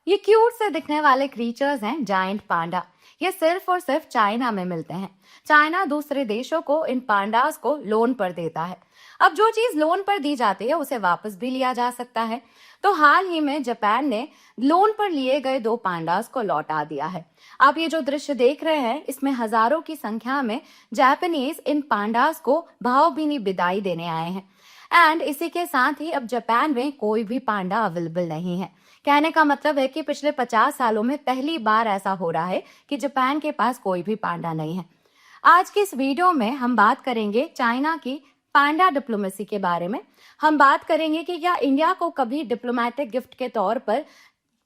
ये क्यूट से दिखने वाले क्रीचर्स हैं जायंट पांडा। ये सिर्फ और सिर्फ चाइना में मिलते हैं। चाइना दूसरे देशों को इन पांडास को लोन पर देता है। अब जो चीज लोन पर दी जाती है उसे वापस भी लिया जा सकता है। तो हाल ही में जापान ने लोन पर लिए गए 2 पांडास को लौटा दिया है। आप ये जो दृश्य देख रहे हैं इसमें हजारों की संख्या में जापानीज इन पांडास को भावभीनी विदाई देने आए हैं। एंड इसी के साथ ही अब जापान में कोई भी पांडा अवेलेबल नहीं है। कहने का मतलब है कि पिछले 50 सालों में पहली बार ऐसा हो रहा है कि जापान के पास कोई भी पांडा नहीं है। आज की इस वीडियो में हम बात करेंगे चाइना की पांडा डिप्लोमेसी के बारे में। हम बात करेंगे कि क्या इंडिया को कभी डिप्लोमेटिक गिफ्ट के तौर पर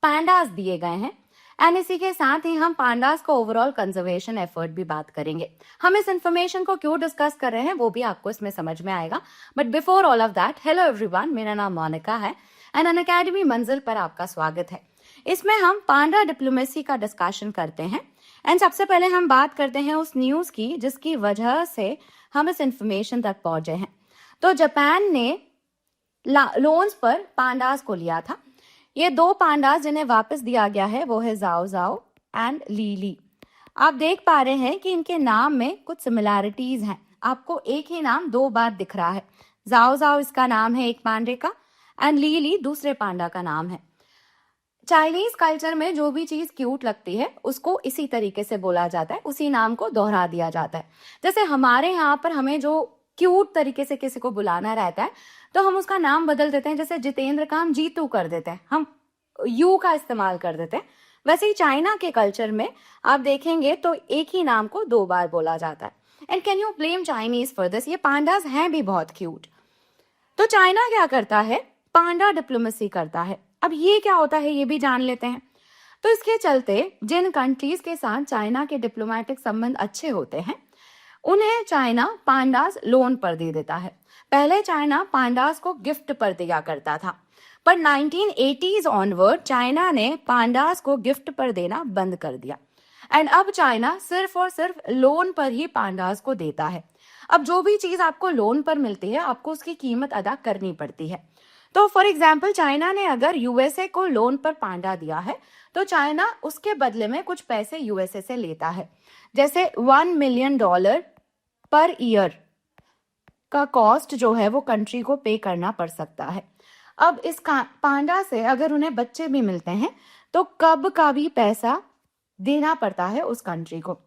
पांडास दिए गए हैं। एंड इसी के साथ ही हम पांडास को ओवरऑल कंजर्वेशन एफर्ट भी बात करेंगे। हम इस इंफॉर्मेशन को क्यों डिस्कस कर रहे हैं वो भी आपको इसमें समझ में आएगा। But before all of that, hello everyone, मेरा नाम मोनिका है एंड अनअकैडमी मंजिल पर आपका स्वागत है। इसमें हम पांडा डिप्लोमेसी का डिस्कशन करते हैं। एंड सबसे पहले हम बात करते हैं उस न्यूज की जिसकी वजह से हम इस इंफॉर्मेशन तक पहुंचे हैं। तो जापान ने लोन्स पर पांडास को लिया था। ये 2 पांडास जिन्हें वापस दिया गया है वो है जाओ जाओ एंड लीली। आप देख पा रहे हैं कि इनके नाम में कुछ सिमिलैरिटीज हैं। आपको एक ही नाम 2 बार दिख रहा है। जाओ जाओ इसका नाम है एक पांडे का एंड लीली दूसरे पांडा का नाम है। चाइनीज कल्चर में जो भी चीज क्यूट लगती है उसको इसी तरीके से बोला जाता है, उसी नाम को दोहरा दिया जाता है। जैसे हमारे यहाँ पर हमें जो क्यूट तरीके से किसी को बुलाना रहता है तो हम उसका नाम बदल देते हैं। जैसे जितेंद्र का हम जीतू कर देते हैं, हम यू का इस्तेमाल कर देते हैं। वैसे ही चाइना के कल्चर में आप देखेंगे तो एक ही नाम को 2 बार बोला जाता है। And can you blame Chinese for this? ये पांडास हैं भी बहुत क्यूट। तो चाइना क्या करता है? पांडा डिप्लोमेसी करता है। अब ये क्या होता है ये भी जान लेते हैं। तो इसके चलते जिन कंट्रीज के साथ चाइना के डिप्लोमेटिक संबंध अच्छे होते हैं उन्हें चाइना पांडास लोन पर दे देता है। पहले चाइना पांडास को गिफ्ट पर दिया करता था, पर 1980s ऑनवर्ड चाइना ने पांडास को गिफ्ट पर देना बंद कर दिया। एंड अब चाइना सिर्फ और सिर्फ लोन पर ही पांडास को देता है। अब जो भी चीज आपको लोन पर मिलती है आपको उसकी कीमत अदा करनी पड़ती है। तो फॉर एग्जाम्पल चाइना ने अगर यूएसए को लोन पर पांडा दिया है तो चाइना उसके बदले में कुछ पैसे यूएसए से लेता है। जैसे $1 मिलियन पर ईयर का कॉस्ट जो है वो कंट्री को पे करना पड़ सकता है। अब इस पांडा से अगर उन्हें बच्चे भी मिलते हैं तो कब का भी पैसा देना पड़ता है उस कंट्री को।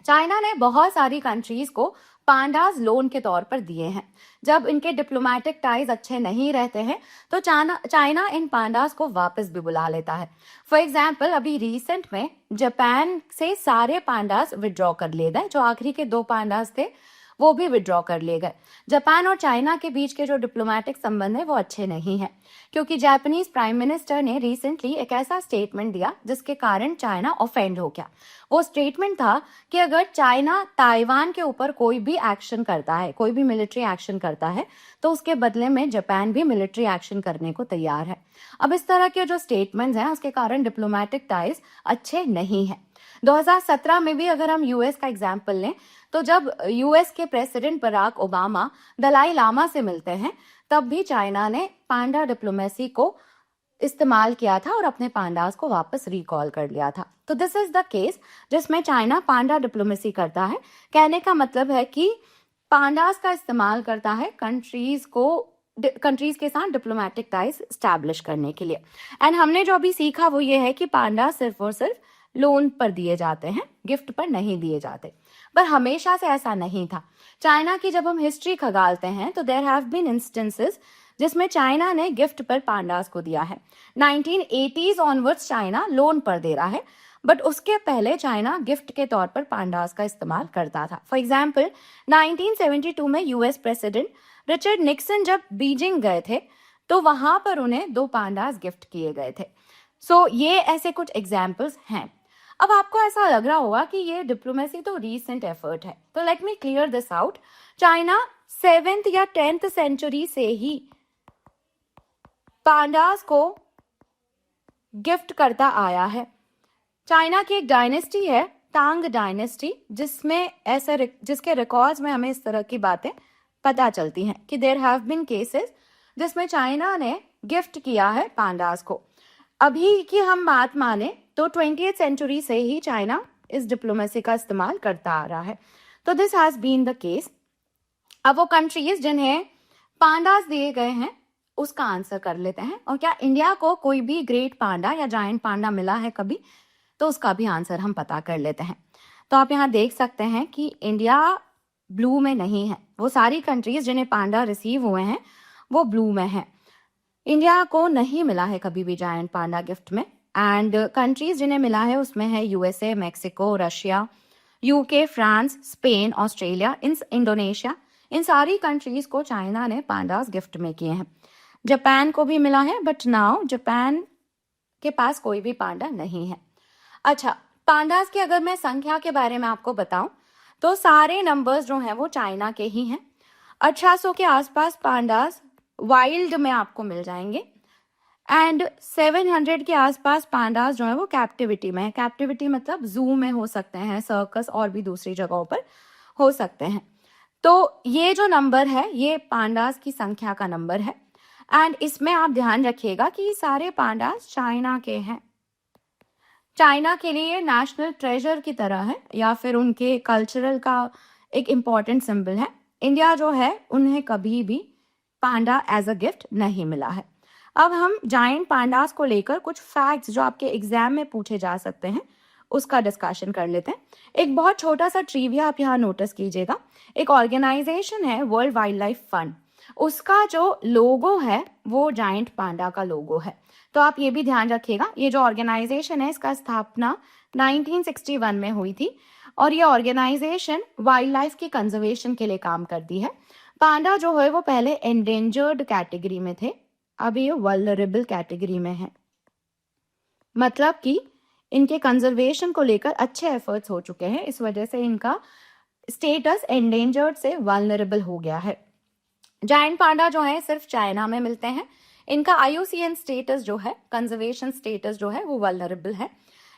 चाइना ने बहुत सारी कंट्रीज को पांडास लोन के तौर पर दिए हैं। जब इनके डिप्लोमेटिक टाइज अच्छे नहीं रहते हैं तो चाइना इन पांडास को वापस भी बुला लेता है। फॉर एग्जाम्पल अभी रिसेंट में जापान से सारे पांडास विड्रॉ कर लिए गए। जो आखिरी के 2 पांडास थे वो भी विड्रॉ कर लिए गए। जापान और चाइना के बीच के जो डिप्लोमेटिक संबंध है वो अच्छे नहीं है, क्योंकि जापानीज प्राइम मिनिस्टर ने रिसेंटली एक ऐसा स्टेटमेंट दिया जिसके कारण चाइना ऑफेंड हो गया। वो स्टेटमेंट था कि अगर चाइना ताइवान के ऊपर कोई भी एक्शन करता है, कोई भी मिलिट्री एक्शन करता है, तो उसके बदले में जापान भी मिलिट्री एक्शन करने को तैयार है। अब इस तरह के जो स्टेटमेंट्स हैं उसके कारण डिप्लोमेटिक टाइज अच्छे नहीं है। 2017 में भी अगर हम यूएस का एग्जाम्पल लें तो जब यूएस के president Barack Obama Dalai Lama से मिलते हैं तब भी चाइना ने पांडा डिप्लोमेसी को इस्तेमाल किया था और अपने पांडास को वापस रिकॉल कर लिया था। तो दिस इज द केस जिसमें चाइना पांडा डिप्लोमेसी करता है। कहने का मतलब है कि पांडास का इस्तेमाल करता है कंट्रीज के साथ डिप्लोमेटिक टाइज स्टैब्लिश करने के लिए। एंड हमने जो अभी सीखा वो ये है कि पांडा सिर्फ और सिर्फ लोन पर दिए जाते हैं, गिफ्ट पर नहीं दिए जाते। पर हमेशा से ऐसा नहीं था। चाइना की जब हम हिस्ट्री खगालते हैं तो देयर हैव बीन इंस्टेंसेस जिसमें चाइना ने गिफ्ट पर पांडास को दिया है। 1980s ऑनवर्ड्स चाइना लोन पर दे रहा है, बट उसके पहले चाइना गिफ्ट के तौर पर पांडास का इस्तेमाल करता था। फॉर एग्जाम्पल 1972 में यूएस प्रेसिडेंट रिचर्ड निक्सन जब बीजिंग गए थे तो वहां पर उन्हें 2 पांडास गिफ्ट किए गए थे। सो ये ऐसे कुछ एग्जाम्पल्स हैं। अब आपको ऐसा लग रहा होगा कि ये डिप्लोमेसी तो रीसेंट एफर्ट है, तो let me clear this out. China 7th या 10th सेंचुरी से ही पांडास को गिफ्ट करता आया है। चाइना की एक डायनेस्टी है तांग डायनेस्टी, जिसके रिकॉर्ड्स में हमें इस तरह की बातें पता चलती हैं कि देयर हैव बीन केसेस जिसमें चाइना ने गिफ्ट किया है पांडास को। अभी की हम बात माने तो 20th सेंचुरी से ही चाइना इस डिप्लोमेसी का इस्तेमाल करता आ रहा है। तो this has been the case. अब वो कंट्रीज जिन्हें पांडास दिए गए हैं उसका आंसर कर लेते हैं, और क्या इंडिया को कोई भी ग्रेट पांडा या जायंट पांडा मिला है कभी, तो उसका भी आंसर हम पता कर लेते हैं। तो आप यहाँ देख सकते हैं कि इंडिया ब्लू में नहीं है। वो सारी कंट्रीज जिन्हें पांडा रिसीव हुए हैं वो ब्लू में है। इंडिया को नहीं मिला है कभी भी जायंट पांडा गिफ्ट में। एंड कंट्रीज जिन्हें मिला है उसमें है USA, Mexico, Russia, UK, France, Spain, Australia, Indonesia. इन सारी कंट्रीज को चाइना ने पांडास गिफ्ट में किए हैं। जापान को भी मिला है, बट नाउ जापान के पास कोई भी पांडा नहीं है। अच्छा, पांडास की अगर मैं संख्या के बारे में आपको बताऊं तो सारे नंबर्स जो हैं वो चाइना के ही हैं। 1800 के आसपास पांडास वाइल्ड में आपको मिल जाएंगे, एंड 700 के आसपास पांडास जो है वो कैप्टिविटी में है। कैप्टिविटी मतलब जू में हो सकते हैं, सर्कस और भी दूसरी जगहों पर हो सकते हैं। तो ये जो नंबर है ये पांडास की संख्या का नंबर है। एंड इसमें आप ध्यान रखिएगा कि सारे पांडास चाइना के हैं। चाइना के लिए नेशनल ट्रेजर की तरह है या फिर उनके कल्चरल का एक इम्पॉर्टेंट सिंबल है। इंडिया जो है उन्हें कभी भी पांडा एज अ गिफ्ट नहीं मिला है। अब हम जायंट पांडास को लेकर कुछ फैक्ट्स जो आपके एग्जाम में पूछे जा सकते हैं उसका डिस्कशन कर लेते हैं। एक बहुत छोटा सा ट्रिविया आप यहाँ नोटिस कीजिएगा। एक ऑर्गेनाइजेशन है वर्ल्ड वाइल्ड लाइफ फंड, उसका जो लोगो है वो जायंट पांडा का लोगो है। तो आप ये भी ध्यान रखिएगा, ये जो ऑर्गेनाइजेशन है इसका स्थापना 1961 में हुई थी, और ये ऑर्गेनाइजेशन वाइल्ड लाइफ की कंजर्वेशन के लिए काम करती है। पांडा जो है वो पहले एंडेंजर्ड कैटेगरी में थे, अब ये वल्नरेबल कैटेगरी में है। मतलब कि इनके कंजर्वेशन को लेकर अच्छे एफर्ट्स हो चुके हैं, इस वजह से इनका स्टेटस एंडेंजर्ड से वल्नरेबल हो गया है। जायंट पांडा जो है सिर्फ चाइना में मिलते हैं। इनका IUCN स्टेटस जो है, कंजर्वेशन स्टेटस जो है वो वल्नरेबल है।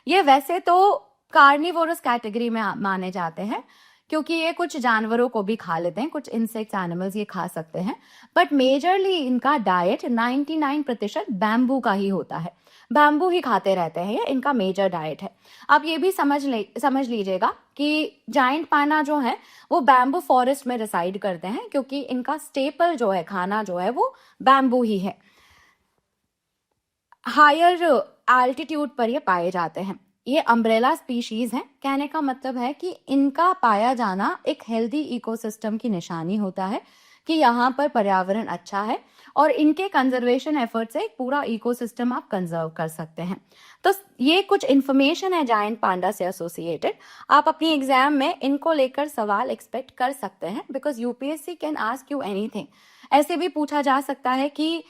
ये वैसे तो कार्निवोरस कैटेगरी में माने जाते हैं क्योंकि ये कुछ जानवरों को भी खा लेते हैं, कुछ इंसेक्ट्स, एनिमल्स ये खा सकते हैं, बट मेजरली इनका डाइट 99% बैम्बू का ही होता है। बैम्बू ही खाते रहते हैं, ये इनका मेजर डाइट है। आप ये भी समझ लीजिएगा कि जायंट पांडा जो है वो बैम्बू फॉरेस्ट में रिसाइड करते हैं क्योंकि इनका स्टेपल जो है, खाना जो है वो बैम्बू ही है। हायर एल्टीट्यूड पर ये पाए जाते हैं। ये अम्ब्रेला स्पीशीज हैं। कहने का मतलब है कि इनका पाया जाना एक हेल्दी इकोसिस्टम की निशानी होता है कि यहाँ पर पर्यावरण अच्छा है और इनके कंजर्वेशन एफर्ट से एक पूरा इकोसिस्टम आप कंजर्व कर सकते हैं। तो ये कुछ इन्फॉर्मेशन है जायंट पांडा से एसोसिएटेड। आप अपनी एग्जाम में इनको लेकर सवाल एक्सपेक्ट कर सकते हैं because UPSC can ask you anything. ऐसे भी पूछा जा सकता है कि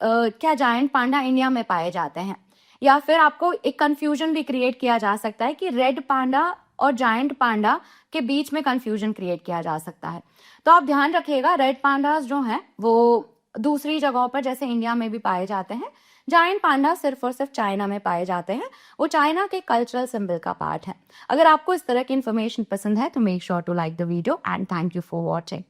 क्या जायंट पांडा इंडिया में पाए जाते हैं, या फिर आपको एक कंफ्यूजन भी क्रिएट किया जा सकता है कि रेड पांडा और जायंट पांडा के बीच में कंफ्यूजन क्रिएट किया जा सकता है। तो आप ध्यान रखिएगा, रेड पांडास जो हैं वो दूसरी जगहों पर जैसे इंडिया में भी पाए जाते हैं। जायंट पांडा सिर्फ और सिर्फ चाइना में पाए जाते हैं, वो चाइना के कल्चरल सिंबल का पार्ट है। अगर आपको इस तरह की इन्फॉर्मेशन पसंद है तो make sure to like the video and thank you for watching.